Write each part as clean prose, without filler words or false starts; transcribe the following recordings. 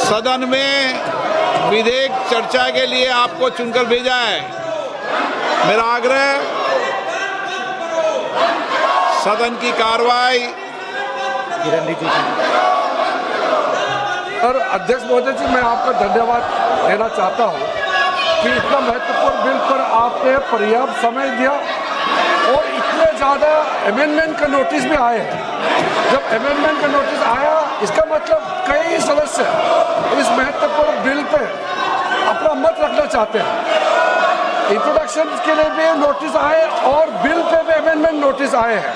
सदन में विधेयक चर्चा के लिए आपको चुनकर भेजा है। मेरा आग्रह सदन की कार्रवाई और अध्यक्ष महोदय जी, मैं आपका धन्यवाद देना चाहता हूं कि इतना महत्वपूर्ण बिल पर आपने पर्याप्त समय दिया और इतने ज़्यादा अमेंडमेंट का नोटिस भी आए हैं। जब अमेंडमेंट का नोटिस आया, इसका मतलब कई सदस्य इस महत्वपूर्ण बिल पे अपना मत रखना चाहते हैं। इंट्रोडक्शन के लिए भी नोटिस आए और बिल पे भी अमेंडमेंट नोटिस आए हैं।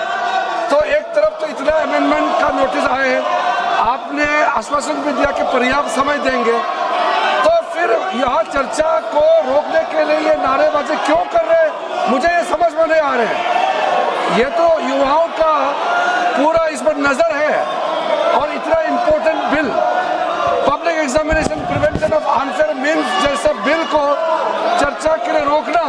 तो एक तरफ तो इतना अमेंडमेंट का नोटिस आए हैं, आपने आश्वासन भी दिया कि पर्याप्त समय देंगे, तो फिर यहाँ चर्चा को रोकने के लिए ये नारेबाजी क्यों कर रहे हैं, मुझे ये समझ में नहीं आ रहे हैं। ये तो युवाओं का पूरा इस पर नज़र है और इतना important bill, public examination prevention of unfair means जैसे बिल को चर्चा के लिए रोकना,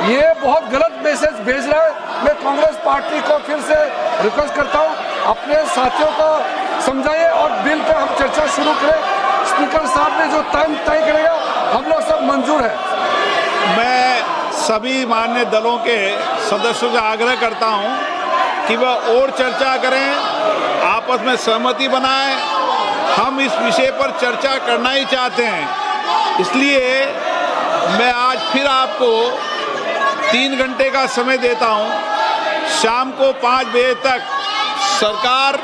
ये बहुत गलत मैसेज भेज रहा है। मैं कांग्रेस पार्टी को फिर से रिक्वेस्ट करता हूँ, अपने साथियों को समझाइए और बिल पे हम चर्चा शुरू करें। स्पीकर साहब ने जो टाइम तय करेगा, हम लोग सब मंजूर है। मैं सभी मान्य दलों के सदस्यों से आग्रह करता हूं कि वह और चर्चा करें, आपस में सहमति बनाएं। हम इस विषय पर चर्चा करना ही चाहते हैं, इसलिए मैं आज फिर आपको 3 घंटे का समय देता हूं। शाम को 5 बजे तक सरकार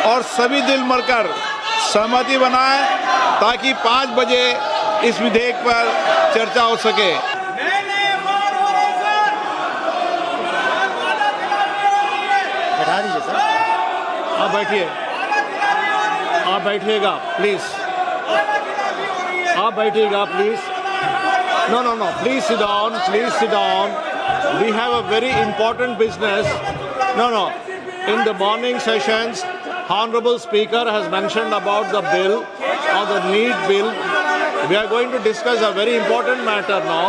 और सभी दिल मिलकर सहमति बनाएं ताकि 5 बजे इस विधेयक पर चर्चा हो सके। आप बैठिए, आप बैठिएगा प्लीज, आप बैठिएगा please. No no no, please sit down, please sit down. We have a very important business. No, no. In the morning sessions, Honorable Speaker has mentioned about the bill or the NEET bill. We are going to discuss a very important matter now.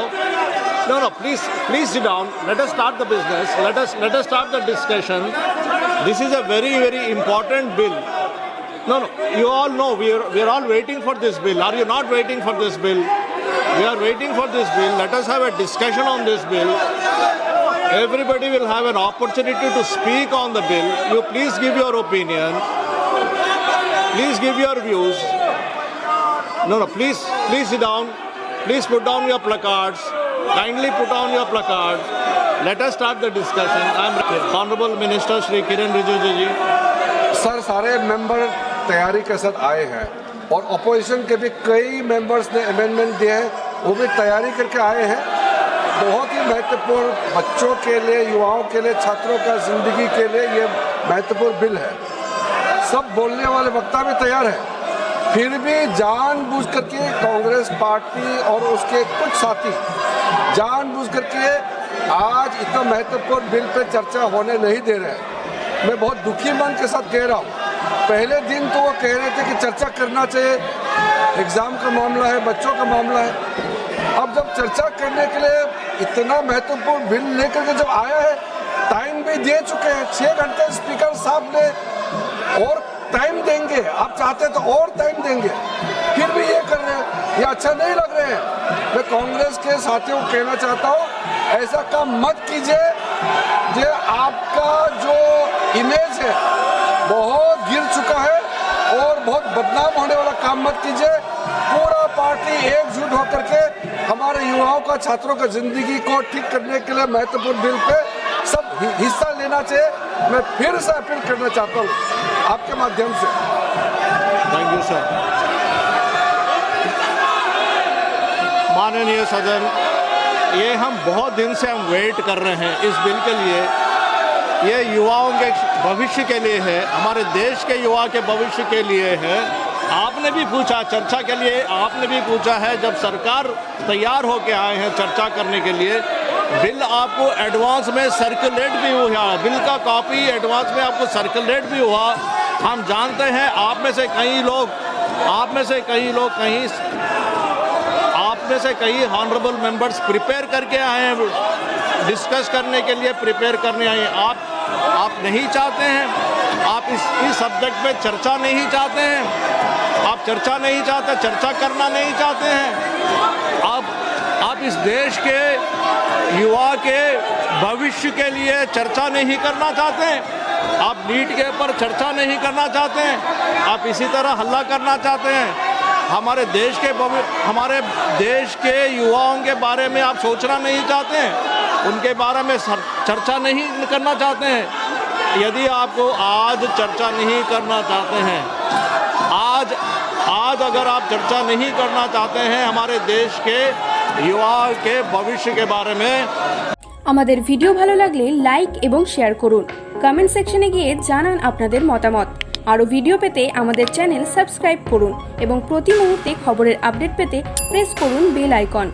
No, no. Please sit down. Let us start the business. Let us start the discussion. This is a very, very important bill. No, no. You all know we are all waiting for this bill. Are you not waiting for this bill? We are waiting for this bill. Let us have a discussion on this bill. Everybody will have an opportunity to speak on the bill. You please give your opinion. Please give your views. No, no, please sit down. Please put down your placards. Kindly put down your placards. Let us start the discussion. I am Honorable Minister Shri Kiren Rijiju ji. Sir, सारे member तैयारी के साथ आए हैं और opposition के भी कई मेंबर्स ने अमेंडमेंट दिए हैं, वो भी तैयारी करके आए हैं। बहुत ही महत्वपूर्ण, बच्चों के लिए, युवाओं के लिए, छात्रों का ज़िंदगी के लिए ये महत्वपूर्ण बिल है। सब बोलने वाले वक्ता भी तैयार हैं, फिर भी जानबूझ करके कांग्रेस पार्टी और उसके कुछ साथी जानबूझ करके आज इतना महत्वपूर्ण बिल पे चर्चा होने नहीं दे रहे हैं। मैं बहुत दुखी मन के साथ कह रहा हूँ। पहले दिन तो वो कह रहे थे कि चर्चा करना चाहिए, एग्ज़ाम का मामला है, बच्चों का मामला है। अब जब चर्चा करने के लिए इतना महत्वपूर्ण बिल लेकर के जब आया है, टाइम भी दे चुके हैं 6 घंटे, स्पीकर साहब ने और टाइम देंगे, आप चाहते तो और टाइम देंगे, फिर भी ये कर रहे हैं, ये अच्छा नहीं लग रहे हैं। मैं कांग्रेस के साथियों को कहना चाहता हूँ, ऐसा काम मत कीजिए। जो आपका जो इमेज है बहुत गिर चुका है और बहुत बदनाम होने वाला काम मत कीजिए। पूरा पार्टी एकजुट होकर के हमारे युवाओं का, छात्रों का ज़िंदगी को ठीक करने के लिए महत्वपूर्ण बिल पे सब हिस्सा लेना चाहिए। मैं फिर से अपील करना चाहता हूँ आपके माध्यम से। Thank you sir. माननीय सदन, ये हम बहुत दिन से हम वेट कर रहे हैं इस बिल के लिए। ये युवाओं के भविष्य के लिए है, हमारे देश के युवा के भविष्य के लिए है। आपने भी पूछा चर्चा के लिए, आपने भी पूछा है, जब सरकार तैयार होके आए हैं चर्चा करने के लिए, बिल आपको एडवांस में सर्कुलेट भी हुआ, बिल का कॉपी एडवांस में आपको सर्कुलेट भी हुआ। हम जानते हैं आप में से कई हॉनरेबल मेंबर्स प्रिपेयर करके आए हैं, डिस्कस करने के लिए प्रिपेयर करने आए हैं। आप नहीं चाहते हैं, आप इस सब्जेक्ट पे चर्चा नहीं चाहते हैं, आप चर्चा नहीं चाहते, चर्चा करना नहीं चाहते हैं। आप इस देश के युवा के भविष्य के लिए चर्चा नहीं करना चाहते हैं। आप नीट के ऊपर चर्चा नहीं करना चाहते हैं। आप इसी तरह हल्ला करना चाहते हैं। हमारे देश के युवाओं के बारे में आप सोचना नहीं चाहते हैं, उनके बारे में चर्चा नहीं करना चाहते हैं। यदि आपको आज चर्चा नहीं करना चाहते हैं, आज अगर आप चर्चा नहीं करना चाहते हैं हमारे देश के युवा के भविष्य के बारे में, আমাদের ভিডিও ভালো লাগলে লাইক এবং শেয়ার করুন। কমেন্ট সেকশনে গিয়ে জানান আপনাদের মতামত। আরও ভিডিও পেতে আমাদের চ্যানেল সাবস্ক্রাইব করুন এবং প্রতি মুহূর্তে খবরের আপডেট পেতে প্রেস করুন বেল আইকন।